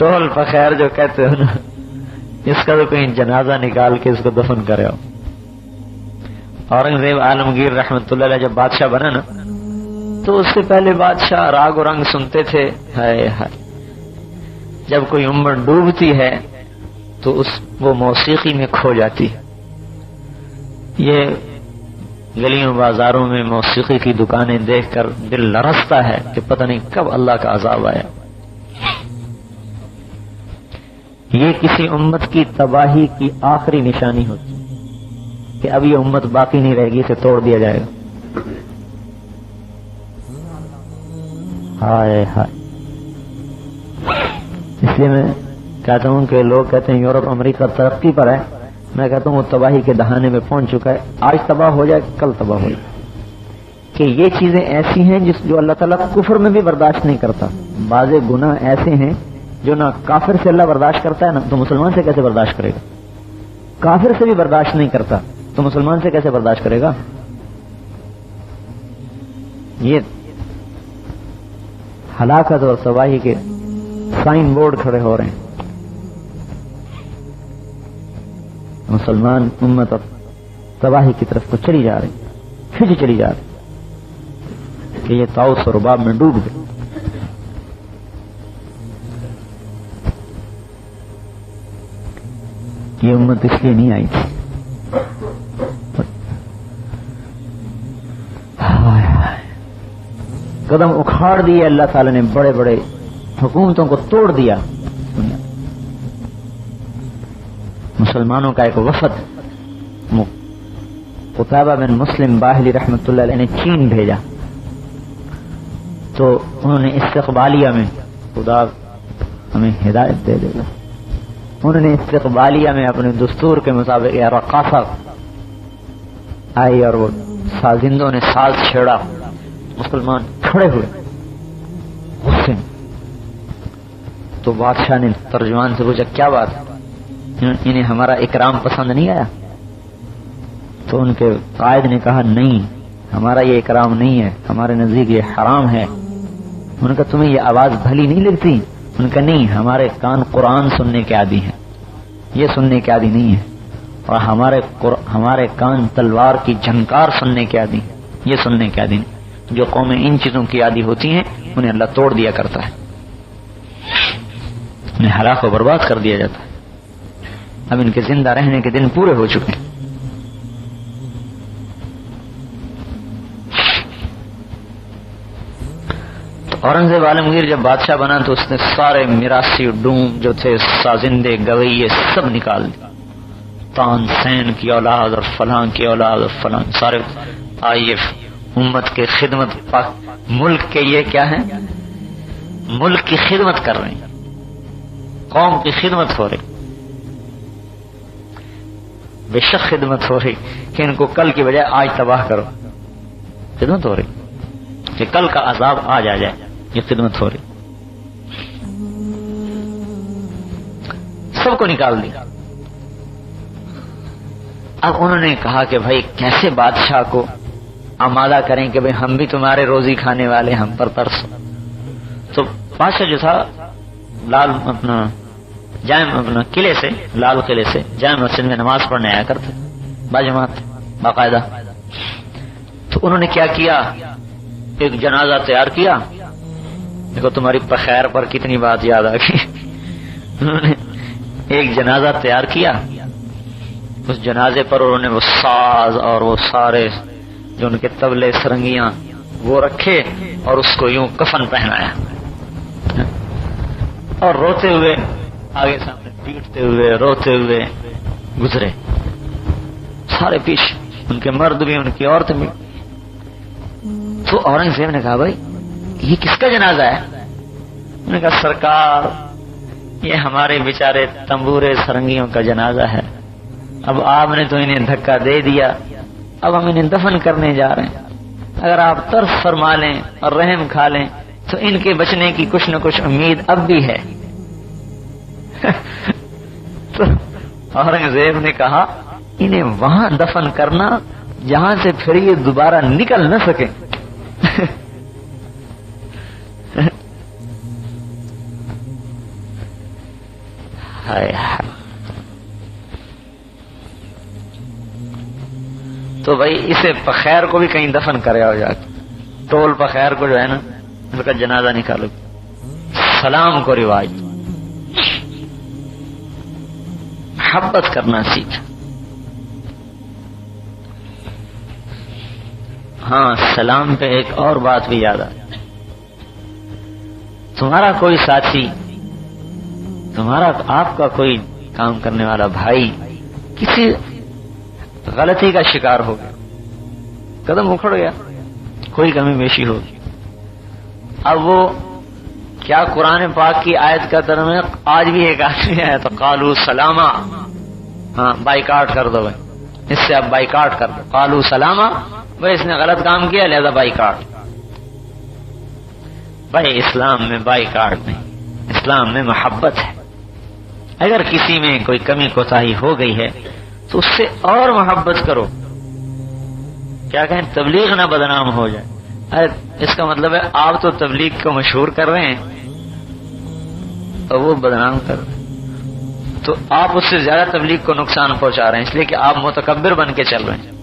Tool پخیر جو کہتے ہو نا، اس کا تو کہیں جنازہ نکال کے اس کو دفن کرے ہو۔ اورنگزیب عالمگیر رحمت اللہ علیہ جب بادشاہ بنا نا، تو اس سے پہلے بادشاہ راگ و رنگ سنتے تھے، ہائے ہائے، جب کوئی امت ڈوبتی ہے تو وہ موسیقی میں کھو جاتی ہے۔ یہ گلیوں بازاروں میں موسیقی کی دکانیں دیکھ کر دل لرزتا ہے کہ پتہ نہیں کب اللہ کا عذاب آیا۔ یہ کسی امت کی تباہی کی آخری نشانی ہوتی ہے کہ اب یہ امت باقی نہیں رہے گی، اسے توڑ دیا جائے گا۔ ہائے ہائے، اس لیے میں کہتا ہوں کہ لوگ کہتے ہیں یورپ امریکہ ترقی پر ہے، میں کہتا ہوں وہ تباہی کے دہانے میں پہنچ چکا ہے، آج تباہ ہو جائے کل تباہ ہو جائے۔ کہ یہ چیزیں ایسی ہیں جو اللہ تعالیٰ کفر میں بھی برداشت نہیں کرتا۔ بعض گناہ ایسے ہیں جو نہ کافر سے اللہ برداشت کرتا ہے، نہ تو مسلمان سے کیسے برداشت کرے گا؟ کافر سے بھی برداشت نہیں کرتا تو مسلمان سے کیسے برداشت کرے گا؟ یہ ہلاکت اور تباہی کے سائن بورڈ کھڑے ہو رہے ہیں۔ مسلمان امت اب تباہی کی طرف کو چلی جا رہی، کھنچ چلی جا رہی کہ یہ طاؤس اور رباب میں ڈوب گئے۔ یہ امت اس لیے نہیں آئی تھی۔ قدم اکھاڑ دیے اللہ تعالی نے، بڑے بڑے حکومتوں کو توڑ دیا۔ مسلمانوں کا ایک وفد قتیبہ بن مسلم باہلی رحمت اللہ علیہ نے چین بھیجا، تو انہوں نے استقبالیہ میں، خدا ہمیں ہدایت دے دے گا، انہوں نے استقبالیہ میں اپنے دستور کے مطابق یا رقاصہ آئی اور وہ سازندوں نے ساز چھیڑا، مسلمان کھڑے ہوئے غصے میں۔ تو بادشاہ نے ترجمان سے پوچھا کیا بات، انہیں ہمارا اکرام پسند نہیں آیا؟ تو ان کے قائد نے کہا نہیں، ہمارا یہ اکرام نہیں ہے، ہمارے نزدیک یہ حرام ہے۔ ان کا تمہیں یہ آواز بھلی نہیں لگتی؟ ان کا نہیں، ہمارے کان قرآن سننے کے عادی ہیں، یہ سننے کے عادی نہیں ہے، اور ہمارے کان تلوار کی جھنکار سننے کے عادی ہیں، یہ سننے کے عادی نہیں۔ جو قومیں ان چیزوں کی عادی ہوتی ہیں انہیں اللہ توڑ دیا کرتا ہے، انہیں ہلاک و برباد کر دیا جاتا ہے۔ اب ان کے زندہ رہنے کے دن پورے ہو چکے ہیں۔ تو اورنگزیب عالمگیر جب بادشاہ بنا تو اس نے سارے میراثی ڈوم جو تھے، سازندے گویے سب نکال دیے، تان سین کی اولاد اور فلاں کی اولاد اور فلاں سارے آئیے امت کے خدمت، ملک کے یہ کیا ہے، ملک کی خدمت کر رہے ہیں، قوم کی خدمت ہو رہی، بے شک خدمت ہو رہی کہ ان کو کل کی بجائے آج تباہ کرو، خدمت ہو رہی کہ کل کا عذاب آج آ جائے، یہ خدمت ہو رہی۔ سب کو نکال دیا۔ اب انہوں نے کہا کہ بھائی کیسے بادشاہ کو آمادہ کریں کہ بھئی ہم بھی تمہارے روزی کھانے والے، ہم پر ترس۔ تو بادشاہ جو تھا لال اپنا قلعے سے، لال قلعے سے جامع مسجد میں نماز پڑھنے آیا کرتے باجماعت باقاعدہ۔ تو انہوں نے کیا کیا، ایک جنازہ تیار کیا، دیکھو تمہاری پخیر پر کتنی بات یاد آ گئی۔ انہوں نے ایک جنازہ تیار کیا، اس جنازے پر انہوں نے وہ ساز اور وہ سارے جو ان کے طبلے سرنگیاں وہ رکھے اور اس کو یوں کفن پہنایا، اور روتے ہوئے آگے سامنے پیٹتے ہوئے روتے ہوئے گزرے، سارے پیچھے، ان کے مرد بھی ان کی عورتیں بھی۔ تو اورنگزیب نے کہا بھائی یہ کس کا جنازہ ہے؟ انہوں نے کہا سرکار یہ ہمارے بیچارے تنبورے سرنگیوں کا جنازہ ہے، اب آپ نے تو انہیں دھکا دے دیا، اب ہم انہیں دفن کرنے جا رہے ہیں، اگر آپ ترس فرما لیں اور رحم کھا لیں تو ان کے بچنے کی کچھ نہ کچھ امید اب بھی ہے۔ تو اورنگزیب نے کہا انہیں وہاں دفن کرنا جہاں سے پھر یہ دوبارہ نکل نہ سکے۔ ہائے ہائے. تو بھائی اسے پخیر کو بھی کہیں دفن کرے ہو جا کے. ٹول پخیر کو جو ہے نا اس کا جنازہ نکالو. سلام کو رواج. محبت کرنا سیکھ. ہاں سلام پہ ایک اور بات بھی یاد آئی. تمہارا کوئی ساتھی، تمہارا آپ کا کوئی کام کرنے والا بھائی کسی غلطی کا شکار ہو گیا، قدم اکھڑ گیا، کوئی کمی بیشی ہوگی. اب وہ کیا قرآن پاک کی آیت کا ترجمہ آج بھی ایک آدمی ہے تو قالو سلاما، ہاں بائیکاٹ کر دو بھائی، اس سے اب بائیکاٹ کر دو. قالو سلاما، بھائی اس نے غلط کام کیا لہذا بائیکاٹ. بھائی اسلام میں بائیکاٹ نہیں، اسلام میں محبت ہے. اگر کسی میں کوئی کمی کوتاہی ہو گئی ہے تو اس سے اور محبت کرو. کیا کہیں تبلیغ نہ بدنام ہو جائے. ارے اس کا مطلب ہے آپ تو تبلیغ کو مشہور کر رہے ہیں اور وہ بدنام کر رہے ہیں، تو آپ اس سے زیادہ تبلیغ کو نقصان پہنچا رہے ہیں، اس لیے کہ آپ متکبر بن کے چل رہے ہیں.